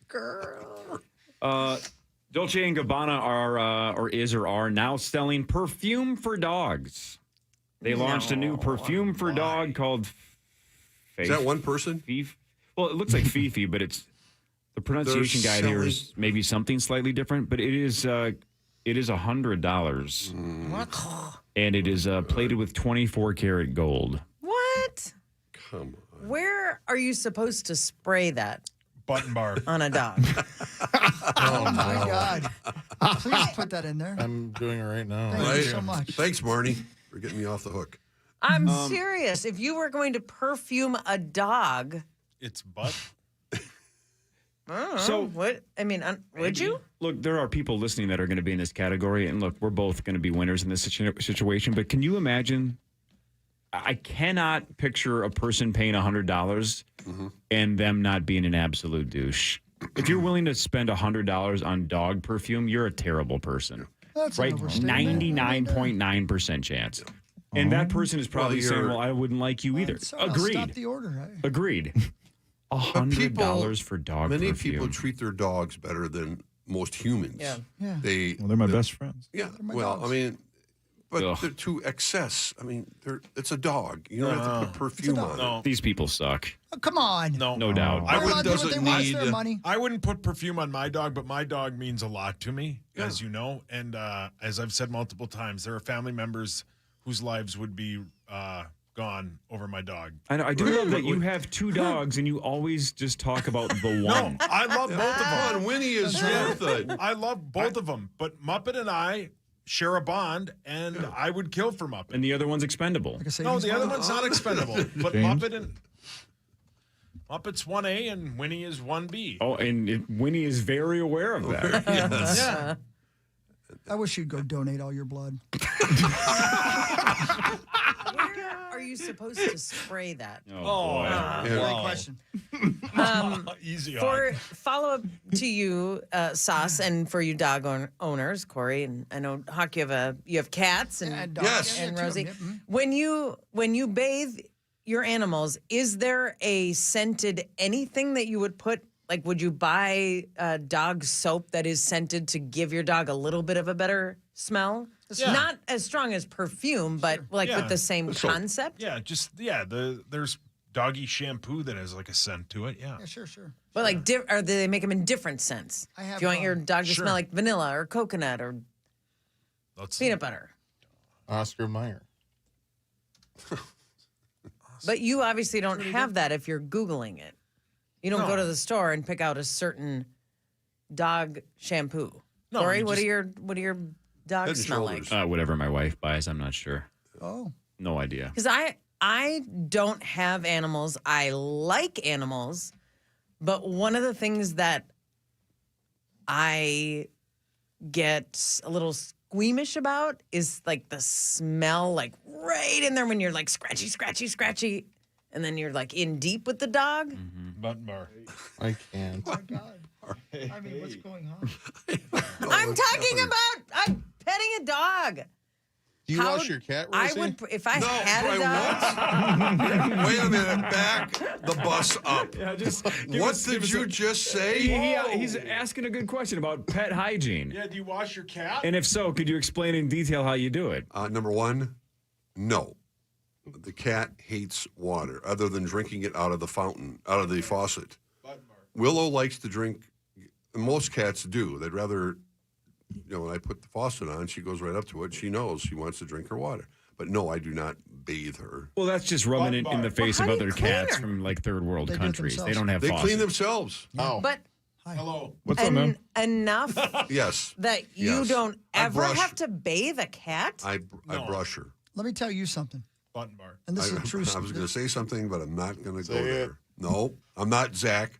girl. Dolce & Gabbana are now selling perfume for dogs. They launched a new perfume for dog called Is that one person? Well, it looks like Fifi, but it's the pronunciation guide here is maybe something slightly different, but it is $100. What? And it is plated with 24 karat gold. What? Come on. Where are you supposed to spray that? Button bar. On a dog. Oh, my God. Please put that in there. I'm doing it right now. Thank you so much. Thanks, Marnie, for getting me off the hook. I'm serious. If you were going to perfume a dog, It's butt. I don't know. So- what? I mean, would you? Look, there are people listening that are going to be in this category, and look, we're both going to be winners in this situation. But can you imagine? I cannot picture a person paying $100 and them not being an absolute douche. If you're willing to spend $100 on dog perfume, you're a terrible person. That's right? an overstatement. 99.9% chance. And that person is probably saying, well, I wouldn't like you either. So I'll Agreed. Stop the order. Right? Agreed. $100 for dog Many perfume. people treat their dogs better than most humans. Yeah. Yeah. They're my best friends. Yeah. my Well, dogs. I mean, but Ugh. they're to excess. I mean, it's a dog. You don't have to put perfume on it. No. These people suck. Oh, come on. No doubt. I They're allowed to do what doesn't they want. It's need- their money. I wouldn't put perfume on my dog, but my dog means a lot to me, as you know. And as I've said multiple times, there are family members whose lives would be gone over my dog. I do love that you have two dogs and you always just talk about the No, one. I love both of Come them. on, Winnie is worth it. I love both of them, but Muppet and I share a bond, and I would kill for Muppet. And the other one's expendable. Like a No, savings the other bond? one's not expendable. But James? Muppet's 1A and Winnie is 1B. Oh, and Winnie is very aware of that. Yes. Yeah. I wish you'd go donate all your blood. Where are you supposed to spray that? Oh, Great question. Easy For on. follow-up to you, Sauce, and for you dog owners, Corey, and I know, Hawk, you have cats and, And dogs. Yes. Yeah, and two of Rosie. them, yeah. When you bathe your animals, is there a scented anything that you would put? Like, would you buy dog soap that is scented to give your dog a little bit of a better smell? Yeah. Not as strong as perfume, but like Yeah. with the same concept. Yeah, there's doggy shampoo that has like a scent to it. Yeah. Yeah, sure. But like, or do they make them in different scents? I have, Do you want your dog to Sure. smell like vanilla or coconut or Let's peanut butter? Oscar Mayer. But you obviously don't have that if you're Googling it. You don't No. go to the store and pick out a certain dog shampoo. No, Corey, you what just- do your dogs Head and smell like? shoulders. Whatever my wife buys, I'm not sure. Oh. No idea. Because I don't have animals. I like animals, but one of the things that I get a little squeamish about is like the smell, like right in there when you're like scratchy, and then you're like in deep with the dog. Button bar. I can't. Oh, my God. I mean, what's going on? I'm talking about I'm petting a dog. Do you wash your cat, Rosie? I would if I No, had a I dog. Wait a minute. Back the bus up. Yeah, just What did you just say? He's asking a good question about pet hygiene. Yeah, do you wash your cat? And if so, could you explain in detail how you do it? Number one, no. The cat hates water, other than drinking it out of the fountain, out of the faucet. Willow likes to drink. Most cats do. They'd rather, when I put the faucet on, she goes right up to it. She knows she wants to drink her water. But no, I do not bathe her. Well, that's just rubbing it in the face Well, of how do other you clean cats her? from like third world They do it countries. They themselves. don't have They faucets. clean themselves. Oh. But Hello. What's up, man? Enough Yes. that you Yes. don't I ever brush- have to bathe a cat? I brush her. Let me tell you something. Button bar. And this is a true I was going to say something, but I'm not going to go Say it. there. No, I'm not Zach.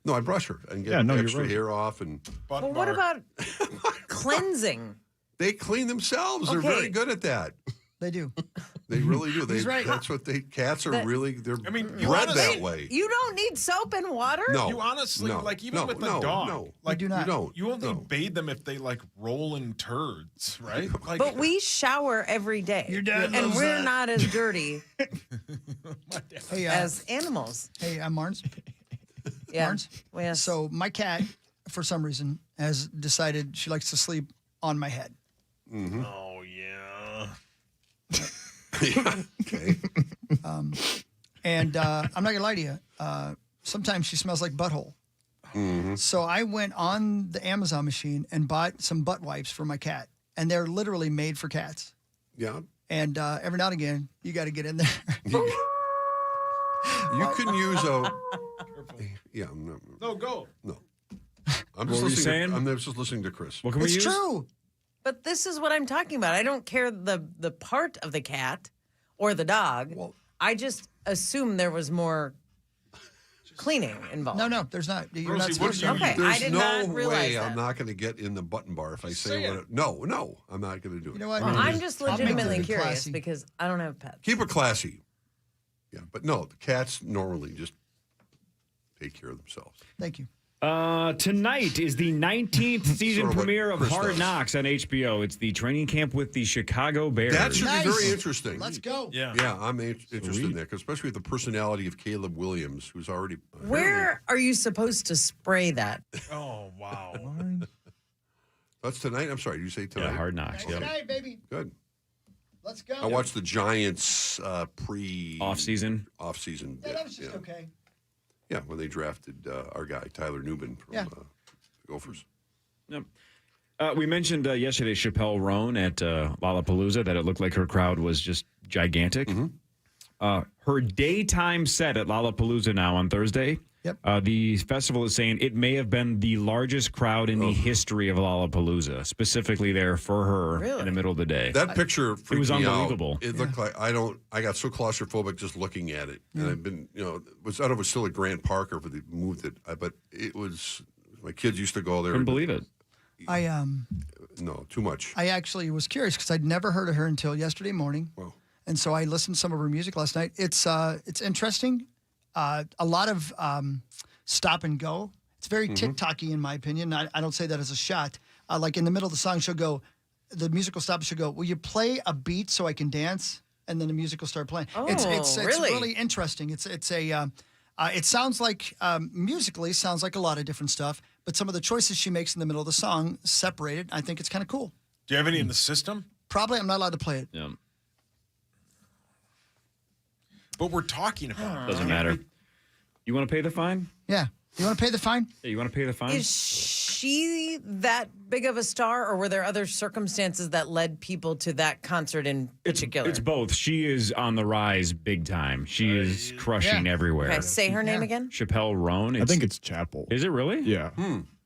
No, I brush her and get you're extra right. hair off. And Button Well, what bar. about cleansing? they clean themselves. They're Okay. very good at that. They do. They really do. He's right. That's what cats are That- really. They're I mean, you bred honestly- that way. You don't need soap and water? No. You honestly, no, like, even no, with the no, dog, no. like, do not. You don't. you only No. bathe them if they, like, roll in turds, right? Like, But we shower every day. Your dad and loves we're that. not as dirty Hey, as animals. hey, I'm Marnes. Yeah. Barnes? Well, yes. So my cat, for some reason, has decided she likes to sleep on my head. oh, yeah. Okay. And I'm not gonna lie to you. Sometimes she smells like butthole. So I went on the Amazon machine and bought some butt wipes for my cat, and they're literally made for cats. Yeah. And every now and again, you got to get in there. You can use a. Yeah. No, go. No. I'm What just were you listening. saying? I'm just listening to Chris. What can we It's use? true. But this is what I'm talking about. I don't care the part of the cat or the dog. I just assume there was more cleaning involved. No, there's not. You're Rosie, not supposed to. what do you Okay, There's I did no not realize way that. I'm not going to get in the button bar if I say Say what. it. No, I'm not going to do it. You know what? I'm just I'll make legitimately this curious classy. because I don't have pets. Keep it classy. Yeah, but no, the cats normally just take care of themselves. Thank you. Tonight is the 19th season Sort of what premiere of Chris Hard does. Knocks on HBO. It's the training camp with the Chicago Bears. That should Nice. be very interesting. Let's go. Yeah. Yeah, I'm interested in that, 'cause especially with the personality of Caleb Williams, who's already. Where are you supposed to spray that? Oh, wow. That's tonight. I'm sorry. Did you say tonight? Yeah, Hard Knocks. Good Yep. night, baby. Good. Let's go. I watched the Giants Off-season. Off-season. Yeah, that was just yeah. okay. Yeah, when they drafted our guy Tyler Newman from Yeah. Gophers. Yep. We mentioned yesterday Chappelle Roan at Lollapalooza that it looked like her crowd was just gigantic. Her daytime set at Lollapalooza now on Thursday. Yep. The festival is saying it may have been the largest crowd in the history of Lollapalooza, specifically there for her in the middle of the day. That picture freaked it was me unbelievable. out. It looked like I got so claustrophobic just looking at it, and I've been I don't know if it was still at Grant Park or if they moved it, but it was. My kids used to go there. Couldn't believe it. No, too much. I actually was curious because I'd never heard of her until yesterday morning. Wow. And so I listened to some of her music last night. It's interesting. A lot of stop and go. It's very TikTok-y in my opinion. I don't say that as a shot. Like in the middle of the song, the music will stop and she'll go, will you play a beat so I can dance? And then the music will start playing. Oh, it's really? really interesting. It sounds like, musically, sounds like a lot of different stuff, but some of the choices she makes in the middle of the song separated. I think it's kind of cool. Do you have any in the system? Probably I'm not allowed to play it. Yeah. But we're talking about it. Doesn't matter. You want to pay the fine? Yeah. You want to pay the fine? Yeah, you want to pay the fine? Is she that big of a star, or were there other circumstances that led people to that concert in particular? It's both. She is on the rise big time. She is crushing everywhere. Okay, say her name again. Chappelle Roan. I think it's Chapel. Is it really? Yeah.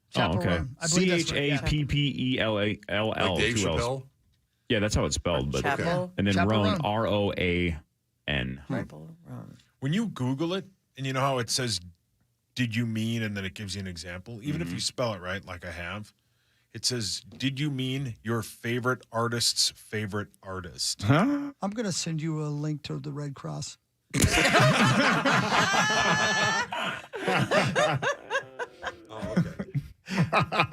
Chapel okay. Roan. I believe that's right, yeah. Chappell. Like Dave two L's. Chappelle? Yeah, that's how it's spelled. But Chapel. and then Chapel Roan, Roan. Roan. Chapel Roan. When you Google it, and you know how it says, did you mean, and then it gives you an example, even if you spell it right, like I have, it says, did you mean your favorite artist's favorite artist? Huh? I'm going to send you a link to the Red Cross. Oh, okay.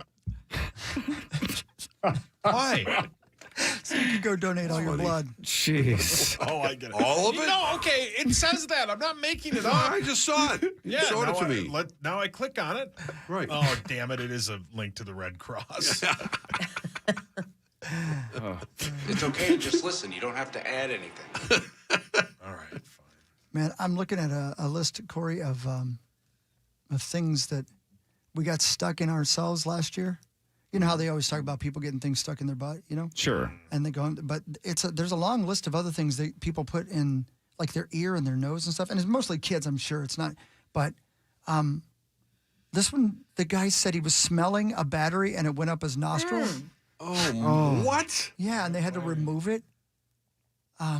Why? So you can go donate all your blood. Jeez. Oh, I get it. All of it? No, okay, it says that. I'm not making it No, up. I just saw it. You showed it now to me. Now I click on it. Right. Oh, damn it. It is a link to the Red Cross. It's okay. Just listen. You don't have to add anything. All right, fine. Man, I'm looking at a list, Corey, of things that we got stuck in ourselves last year. You know how they always talk about people getting things stuck in their butt, you know? Sure. And they go, but there's a long list of other things that people put in, like their ear and their nose and stuff. And it's mostly kids, I'm sure. It's not, but This one, the guy said he was smelling a battery and it went up his nostril. What? Yeah, and they had to remove it.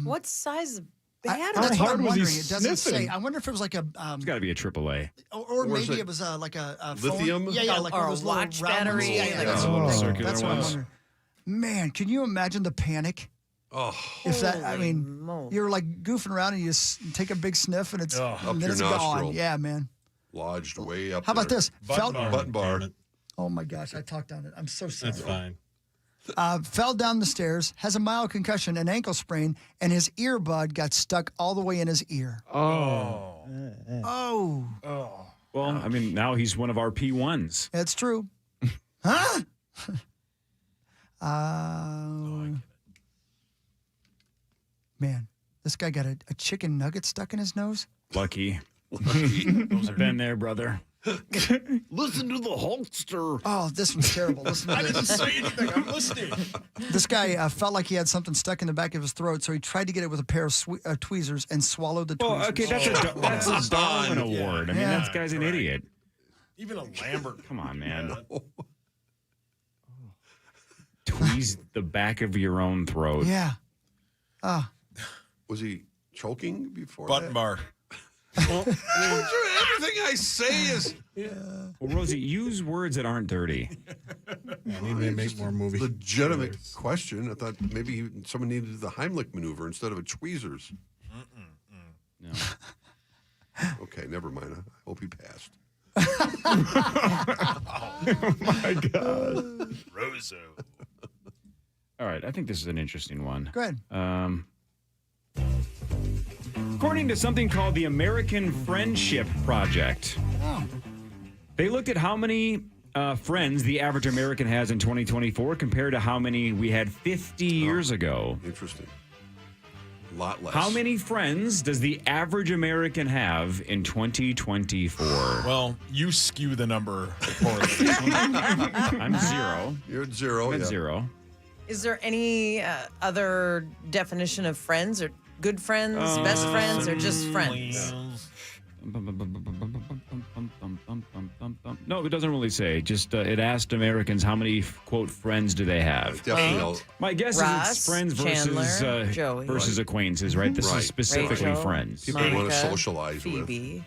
What size of battery? That's what I'm was he wondering. It doesn't say. sniffing? I wonder if it was like a. It's got to be a AAA. Or maybe it was like a phone. Lithium? Yeah, like or one of a those little watch round ones. battery. Yeah, That's a little circular that's what I'm ones. wondering. Man, can you imagine the panic? Oh, If that, I Holy mean, moly. you're like goofing around and you take a big sniff and it's Up and then your it's nostril. gone. Yeah, man. lodged way up How about there. this? Button bar. Oh my gosh, I talked on it. I'm so sorry. That's fine. Fell down the stairs, has a mild concussion, an ankle sprain, and his earbud got stuck all the way in his ear. Oh. Well, I mean, now he's one of our P1s. That's true. Huh? Man, this guy got a chicken nugget stuck in his nose. Lucky. I've been there, brother. Listen to the Hulkster. Oh, this one's terrible. Listen to I this. didn't say anything. I'm listening. This guy felt like he had something stuck in the back of his throat, so he tried to get it with a pair of tweezers and swallowed the tweezers. Well, okay, that's a Darwin Award. I mean, Yeah. that guy's an idiot. Even a Lambert. Come on, man. Tweeze the back of your own throat. Yeah. Was he choking before Button that? bar. Well, everything I say is... Well, Rosie, use words that aren't dirty. I need to make more movies. Legitimate question. I thought maybe someone needed the Heimlich maneuver instead of a tweezers. No. Okay, never mind. I hope he passed. Oh my God. Roso. All right, I think this is an interesting one. Go ahead. According to something called the American Friendship Project, they looked at how many friends the average American has in 2024 compared to how many we had 50 years ago. Interesting. A lot less. How many friends does the average American have in 2024? Well, you skew the number poorly. I'm zero. You're at zero. I'm at yeah. zero. Is there any other definition of friends or good friends, best friends, or just friends? No, it doesn't really say. Just it asked Americans how many quote friends do they have. Definitely. My guess Ross, is it's friends Chandler, Joey. versus acquaintances, right? This Right. is specifically Rachel, friends. People you want to Monica, socialize with. Phoebe.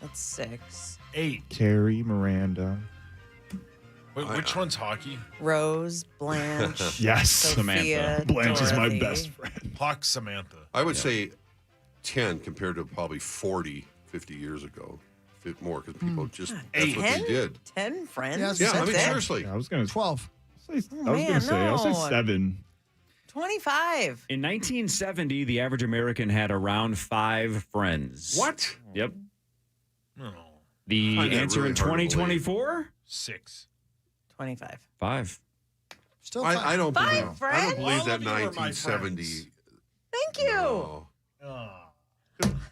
That's 6. 8. Carrie, Miranda. Wait, which one's hockey? Rose, Blanche. Yes. Sophia, Samantha. Blanche is my Dorothy. best friend. Hawk Samantha. I would say 10 compared to probably 40, 50 years ago. More, because people just, that's what they did. 10 friends? Yeah, Yeah, I mean, That's it? seriously. Yeah, I was gonna 12. say. I'll say no. 7. 25. In 1970, the average American had around 5 friends. What? Yep. No. The Find that answer really in hard to believe. 2024? 6. 25. 5. Still 5. I don't Five believe. I friends? don't believe All that of you are my 1970. friends. Thank you. No.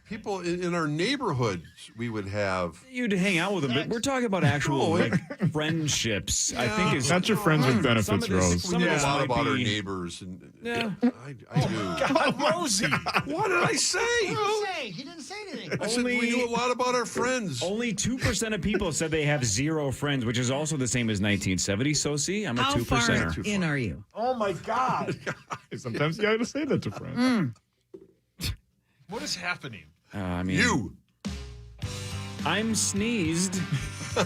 People in our neighborhood, we would have. You'd hang out with them, but we're talking about actual No, like friendships. I think is Not your friends with some benefits, of this- Rose. some We of know a this lot might about our be- neighbors, and Yeah. I do. God, Rosie. What did I say? He didn't say anything. I said we knew a lot about our friends. Only 2% of people said they have 0 friends, which is also the same as 1970. So see, I'm a How 2%er. far in are you? Oh, my God. Sometimes you gotta say that to friends. What is happening? I mean, You. I'm sneezed. Did I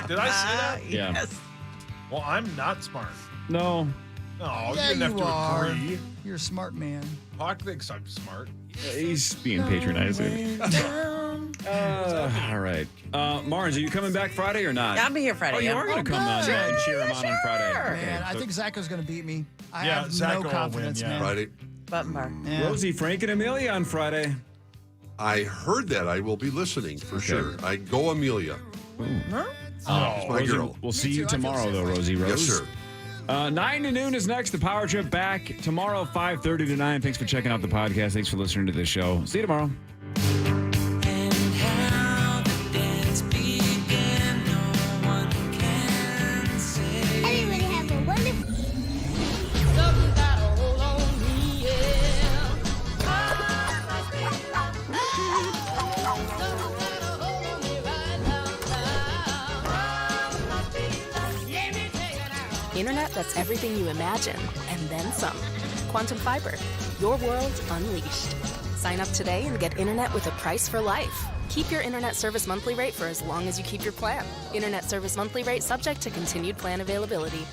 say that? Yeah. Yes. Well, I'm not smart. No. No, Yeah, you didn't have you to are. agree. You're a smart man. Hawk thinks I'm smart. He's being patronizing. All right. Marnes, are you coming back Friday or not? I'll be here Friday. Oh, you yeah. are going to come on and cheer him on Friday. Okay, Man, I so think Zacho's going to beat me. I Yeah, have Zacho no will confidence, win, yeah. man. Friday. Button bar. Yeah. Rosie, Frank, and Amelia on Friday. I heard that. I will be listening for sure. I go Amelia. She's my Rosie, girl. we'll see you tomorrow, though, Rosie Rose. Yes, sir. 9 to noon is next. The Power Trip back tomorrow, 5:30 to 9. Thanks for checking out the podcast. Thanks for listening to the show. See you tomorrow. Everybody have a wonderful. Internet that's everything you imagine, and then some. Quantum Fiber, your world unleashed. Sign up today and get internet with a price for life. Keep your internet service monthly rate for as long as you keep your plan. Internet service monthly rate subject to continued plan availability.